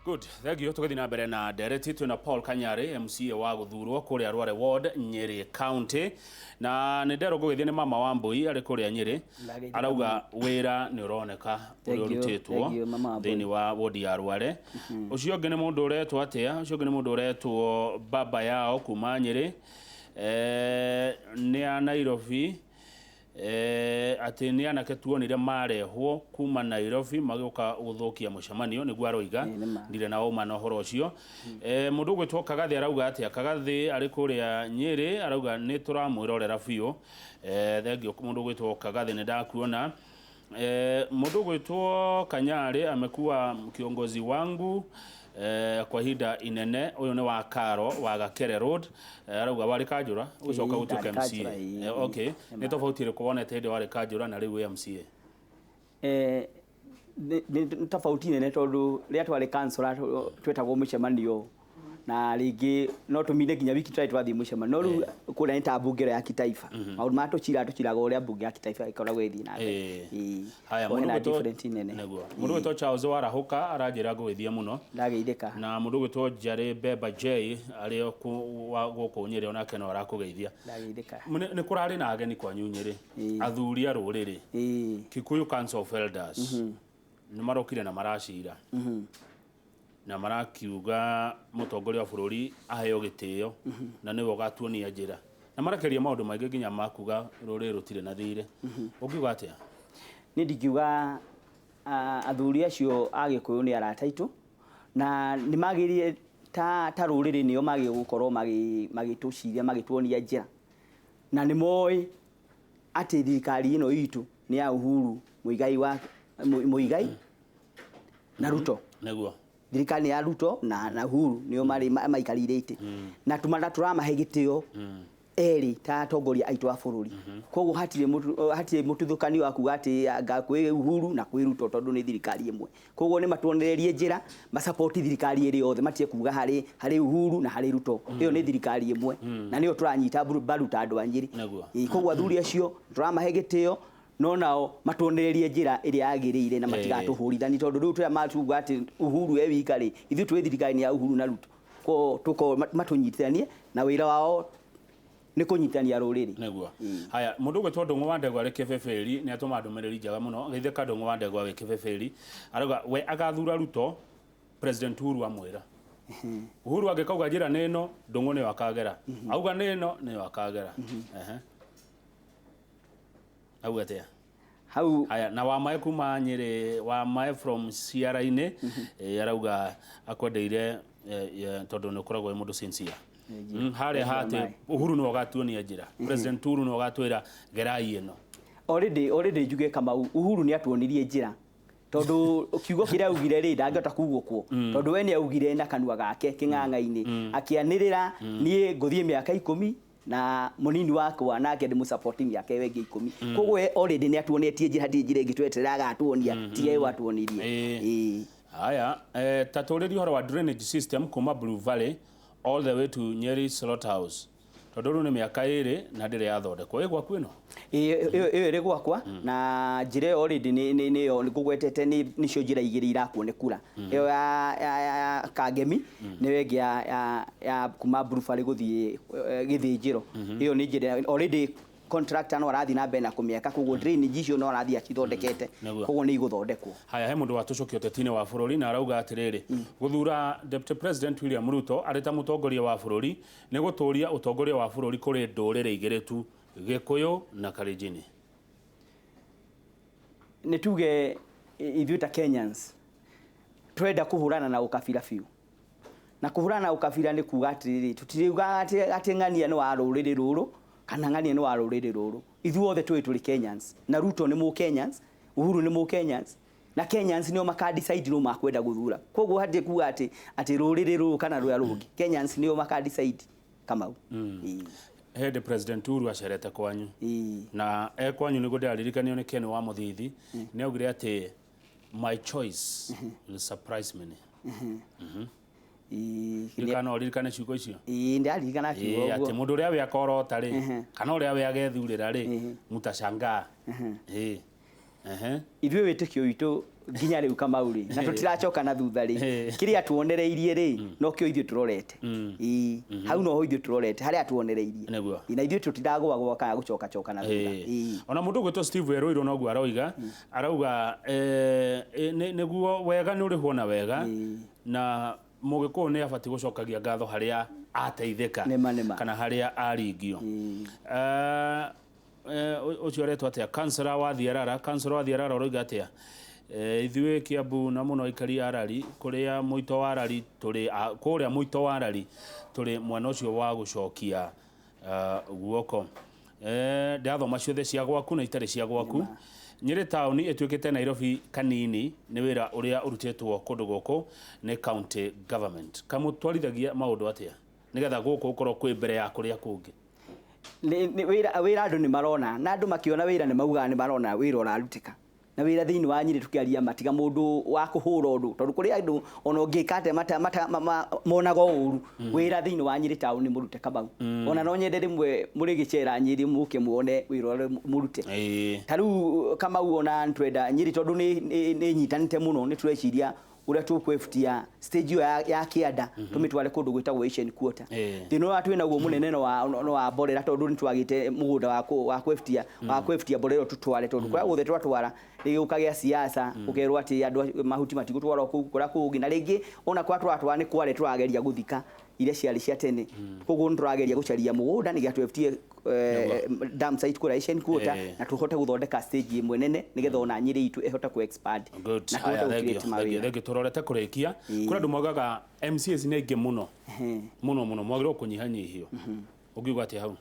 Good. Thank you. Tukathi na mbere na ndereti twina Paul Kanyari MCA wa guthurwo kuria Rware Ward Nyeri County na ni ndero gugithia ni mama wa Mbui ari kuria Nyeri arauga wira ni uroneka uri urutitwo thini wa ward ya Rware ucio ngene mundu uretwo atia ucio ngene mundu uretwo baba yao kuma Nyeri ni a Nairobi ati ni anake tuonire marehwo kuma Nairobi magioka guthukia mucemanio niguo aroiga ndire na uma no horo ucio mundu gwitwo Kagathi arauga ati Kagathi ari kuria Nyeri arauga ni turamwirorera biu thengio mundu gwitwo Kagathi ni ndakuona mundu gwitwo Kanyari amekuwa kiongozi wangu kwa hida inene uyu ni wa Karo wa Gakere Road arauga wari Kanjura ucoka gutuka MCA okay ni tofauti riko wonete hidi wari Kanjura na riu MCA ni tofauti nene tondu ria twari councilor twetagwo mucemanio na ringi no tuminde ginya wiki twathi mucemanio no riu kuna nta mbungire ya kitaifa maundu ma tuciraga uria mbunge ya kitaifa ikoragwo ithi na haya mundu gwitwo Charles Warahuka aranjira gwithia muno ndageithika na mundu gwitwo Jare Beba J ari guku Nyeri onake no arakugeithia ndageithika ni kurari na ageni kwa Nyeri athuri a ruriri Kikuyu Council of Elders ni marokire na maracira na marakiuga mutongoria wa bururi aheo gitio na niwe gatuonia njira na marakeria maundu maingi ginya makuga ruri rutire na thire ukiuga atia ni ndikiuga athuri acio agikuyu ni arataitu na ni magirie ta ruriri nio magi gukorwo magituciria magituonia njira na ni moi ati thirikari ino itu ni ya Uhuru Muigai na Ruto neguo thirikari ya Ruto na Uhuru nio mari maikarire ite na tumanda turamahe gitio eri ta tongoria aitu a bururi koguo hatire mututhukani wa kuga ati kwĩ Uhuru na kwĩ Ruto tondu ni thirikari imwe koguo ni matuonererie njira ma support thirikari iri yothe matie kuga hari Uhuru na hari Ruto iyo ni thirikari imwe na niyo turanyita baru ta andu a Nyeri koguo athuri acio turamahe gitio no nao matuonererie njira iri yagirire na matigatuhurithani tondu riu twa matuga ati Uhuru wikari ithu twi thirikari ya Uhuru na Ruto ko tuko matunyitithanie na wira wao ni kunyitania ruriri neguo haya mundu gwetwo Ndung'u wa Ndegwa ari Kibeberi ni atuma ndumiriri njaga muno geitheka Ndung'u wa Ndegwa we Kibeberi arauga we agathura Ruto President Uhuru amwira Uhuru agikauga njira neno Ndung'u ni wakagera auga neno ni wakagera au atia hau haya na wa mae kuma Nyeri wa mae from CRA-ini arauga akwendeire tondu ni ukoragwo mundu sincere hare hate Uhuru no gatuonia njira President Uhuru no gatwira gerai ino already juge kama Uhuru ni atuonirie njira tondu kiugo kiria ugire ri ndangota kugukwo tondu we ni augire na kanua gake king'ang'a-ini akianirira nie nguthie miaka 10 na munini wakwa nake ndi supporting yake wengi 10 koguo already ni atuonetie njira njira ingitweterera atuonia tie watuonirie haya taturirio horo wa drainage system kuma Blue Valley all the way to Nyeri Slaughterhouse tondu ni miaka iri na ndire yathondekwo igwa kwino iri gwakwa na njire already ni ngugwetete ni cio njira igiri irakuonekura iyo ya Kangemi ni wengi ya kuma Blue Valley guthie Githinjiro iyo ni njira already contractor no arathi na bena kumiaka koguo drainage icio no arathi akithondekete koguo ni iguthondekwo haya he mundu watucokio tetine wa bururi na arauga atiriri guthura Deputy President William Ruto arita mutongoria wa bururi ni guturia utongoria wa bururi kuri ndurire igiritu Gikuyu na Kalenjin ni tuge ithuĩ ta Kenyans twenda kuhurana na ukabira biu na kuhurana na ukabira ni kuga atiriri tutiriuga ati ng'ania ni wa ruriri ruru kana ng'ania ni wa ruriri ruru ithuothe turi Kenyans na Ruto ni mu Kenyans Uhuru ni mu Kenyans na Kenyans nio makadecide no makwenda guthura koguo hati kuga ati ruriri ruru kana rwa rungi Kenyans nio makadecide Kamau Head President Uhuru acerete kwanyu na kwanyu ni gudaririkaniyo ni Ken wa Muthithi ni augire ati my choice will surprise me Kana oririkane ciugo icio ndaririkana ciugo ati mundu uria we akorota ri kana uria we agethurira ri mutashangaa ithuĩ wĩtĩkio witũ nginya riu Kamau ri na tutiracoka na thutha ri kiria tuonereirie ri no kio ithuĩ turorete hau no ithuĩ turorete haria tuonereirie na ithuĩ tutiragwa kana gucoka na thutha ona mundu gwitwo Steve Werũirũ noguo aroiga arauga niguo wega ni urihwo na wega na Mũgĩkũyũ nĩ abati gucokagia ngatho haria ateithĩka kana haria aringio ucio aretwo atia Councillor wa Thiarara uroiga atia ithuĩ Kiambu na muno ikari arari kuria muito wa arari turi kuria muito wa arari turi mwena ucio wa gucokia guoko ndathoma ciothe cia gwaku na itari cia gwaku Nyeri town ituikite Nairobi kanini ni wira uria urutitwo kundu guku ni county government kamutwarithagia maundu atia nigetha guku ukorwo kwi mbere ya kuria kungi ni wira andu ni marona na andu makiona wira ni mauga ni marona wira urarutika na wira thiini wa Nyeri tukiaria matiga mundu wa kuhura undu tondu kuri andu ona ungikate monaga uru wira thiini wa Nyeri town ni murute Kamau ona no nyende rimwe muri gicera Nyeri muke muone wira ule murute taru Kamau ona ntwenda Nyeri tondu ni nyitanite muno ni tureciria uria tukwefutia stage ya kianda tumitware kundu gwitagwo Asian Quarter thino wa twina guo munene no wa borera tondu ni twagite mugunda wa kwefutia borero tutware tondu kwa guthe twatwara riukagia siasa ukerwa ati andu mahuti matigutwara kura kungi na ringi ona kwa twatwara ni kware turageria guthika ile ciari cia tene koguo turageria gucaria mugunda ni gatwefutie dam site kura Asian Quarter na tuhote guthondeka stage imwe nene nigetha ona Nyeri itu ehota ku expand na tuhote create mawira turorete kurikia kura ndu mwagaga MCs ni ingi muno mwagirwo kunyihanyihio ugiuga ati hau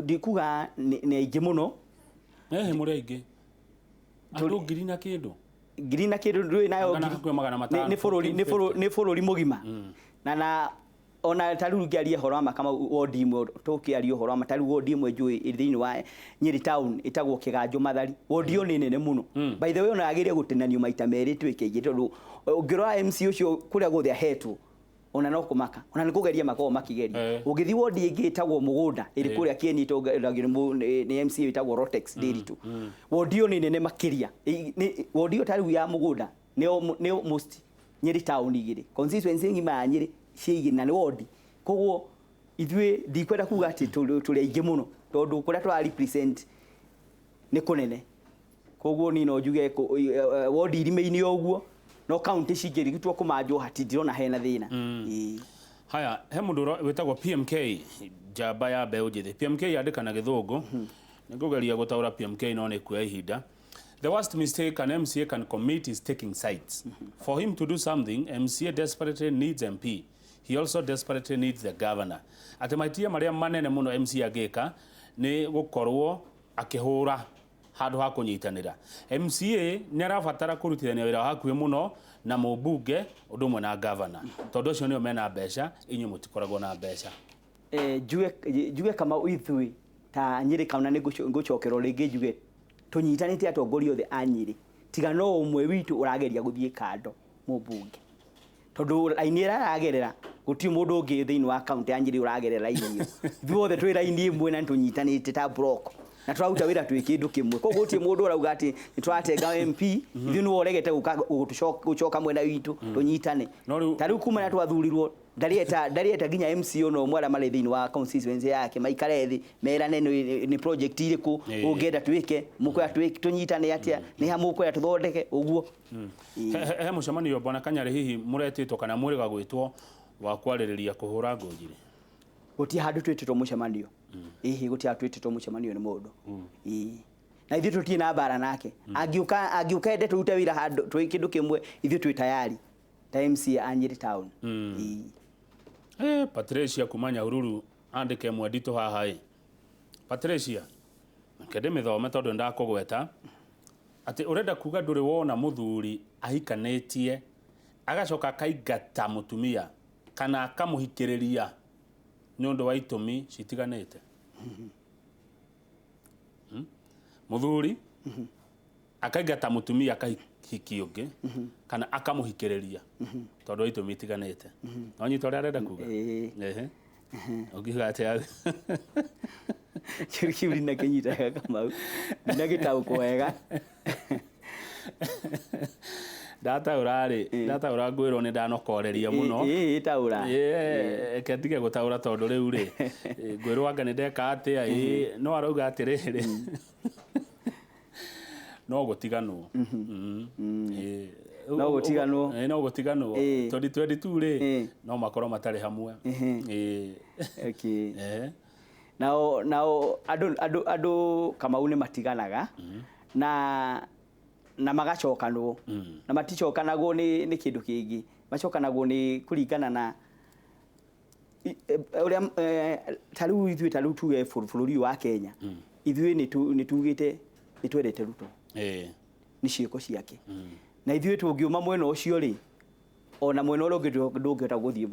dikuga ni ingi muno muri ingi andu ngiri na kindu ndui nayo ni bururi mugima na ona taru ngiaria horo ama kama wodi imwe tukiaria horo ama taru wodi imwe njui thiini wa Nyeri town itagwo Kiganjo Mathari wodi yo ni nene muno by the way ona agiria gutenanio maita meri twike ingi tondu ngirwa MC ucio kuria guthia hetu ona no kumaka ona ni kugeria makao makigeria ugithi wodi ingi itagwo Mugunda iri kuria kieni togeragira ni MC itagwo Rotex Diritu wodi yo ni nene makiria wodi yo taru ya Mugunda ni most Nyeri town igiri constituency ngima ya Nyeri ciigi na ni wodi koguo ithuĩ ndikwenda kuga ati tuli aingi muno tondu kuria twa represent ni kunene koguo ni no njuge wodi irime-ini oguo no county cingirigitwo kumanjwo hati ndirona hena thina haya he mundu wetagwo PMK jamba ya mbeũ njithi PMK yandikana githungu nigugeria gutaura PMK no ni kuya ihinda. The worst mistake an MCA can commit is taking sides. For him to do something, MCA desperately needs MP. He also desperately needs the governor. Atemaitia maria manene muno MCA agika ni gukorwo akihura handu ha kunyitanira. MCA ni arabatara kurutithania wira hakuhi muno na mubunge undu mwe na governor. Tondu cio nio mena mbeca inyu mutikoragwo na mbeca. Juge kama ithui ta Nyeri kauna ni gucokerwo ringi juge tunyitanite atongoria othe a Nyeri tiga no umwe witu urageria guthie kando mubunge tondu laini iragerera guti mundu ungi thiini wa county ya Nyeri uragerera laini thuothe twi laini imwe na tunyitanite ta block na turaruta wira twi kindu kimwe koguo guti mundu urauga ati ni twatenga MP ithu no uregete gucoka mwena witu tunyitane tariu kuma na twathurirwo ndarieta ginya MC no mwara mari thiini wa constituency yake maikare thi merane ni project iriku ungenda twike muko twike tunyitane atia ni hamuko ya tuthondeke uguo he mucemanio bwana Kanyari hihi muretitwo kana mwiriga gwitwo wa kwaririria kuhura ngojire guti handu twititwo mucemanio guti handu twititwo mucemanio ni mundu na ithu tutie na bara nake agiuka ende turute wira handu twi kindu kimwe ithu twi tayari ta MC a Nyeri town Patricia kumanya ururu andike mwendito haha Patricia kende mithome tondu ndakugweta ati urenda kuga nduri wona muthuri ahikanetie agacoka kaigata mutumia kana akamuhikiriria nyondo wa itumi citiganete muthuri akaigata mutumia akahiki ungi kana akamuhikiriria tondu itumi itiganete no nyito ria arenda kuga ugiuga atia Kiuri na kinyita Kamau na gitauko wega ndataura ngwirwo ni ndanokoreria muno taura ke ndige gutaura tondu riu ri ngwirwo anga ni ndeka atia no arauga atiriri no gutiganwo no gutiganwo 2022 ri no makoro matari hamwe okay nao andu Kamau ni matiganaga na magacokanwo na maticokanagwo ni kindu kingi macokanagwo ni kuringana na uria tariu ithui tuge bururi wa Kenya ithui ni tugite ni twendete Ruto ni ciiko ciake na ithui tungiuma mwena ucio ri ona mwena uria ndungihota guthii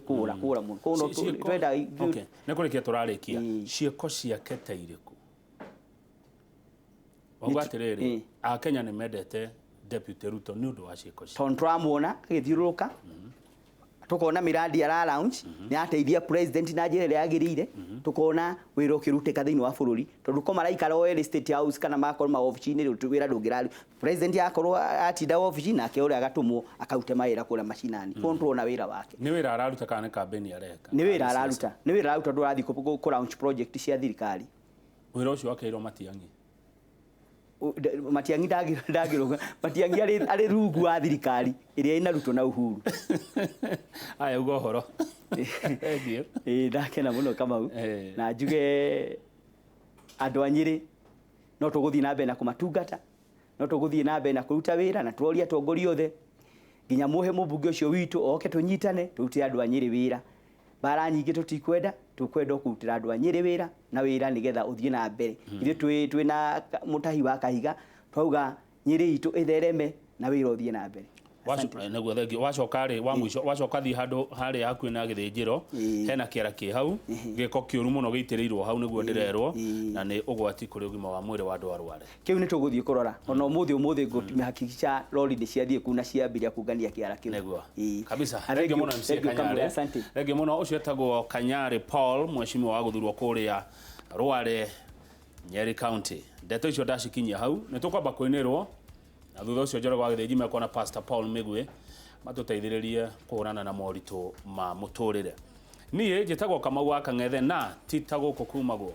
kura muno kono twenda okay ne kurikia turarikia ciiko ciake ta iriku Wangwatiriri a Kenya ni mendete Deputy Ruto ni undu wa ciiko ciake ton tramwona agithiuruka tukona miradi ya launch ni ateithia president na njira ria yagirire tukona wira ukiruteka thiini wa bururi tondu ko maraikara o State House kana makoro ma office ni wira ndungirari president yakorwo atinda office na ke uria agatumwo akaute mawira kura macinani control na wira wake ni wira araruta kana campaign areka ni wira araruta ndurathi ku launch project cia thirikari wira ucio wakeirwo Matiang'i ndagiruga Matiang'i ari rungu wa thirikari iria ina Ruto na Uhuru aya ugo horo ndakena muno Kamau na njuge andu a Nyeri no tuguthii na mbere na kumatungata no tuguthii na mbere na kuruta wira na tuoria tongoria othe nginya muhe mubunge ucio witu oke tunyitane turute andu a Nyeri wira bara nyingi tutikwenda tukwenda kurutira andu a Nyeri wira na wira nigetha uthie na mbere ithu twi na mutahi wa kahiga twauga Nyeri itu ithereme na wira uthie na mbere naguo thengi wacoka ri wa mwisho wacoka thi handu hari hakuhi na githinjiro hena kiara ki hau giko kiuru muno giitirirwo hau niguo ndirerwo na ni ugwati kuri ugima wa mwiri wa andu arware kiu ni tuguthie kurora ona umuthi ngutihakikisha lori ni ciathie kuna ciambiria kungania kiara kiu niguo kabisa thengi muno MC Kanyari thengi muno ucio etagwo Kanyari Paul mweshimiwa wa guthurwo kuria Rware Nyeri County ndeto icio ndacikinyia hau ni tukwamba kuinirwo na thutha ucio njoro gwa githinji mekona Pastor Paul Migwe matuteithiririe kuhurana na moritu ma muturire nie njitagwo Kamau wa Kang'ethe na titaguku kumagwo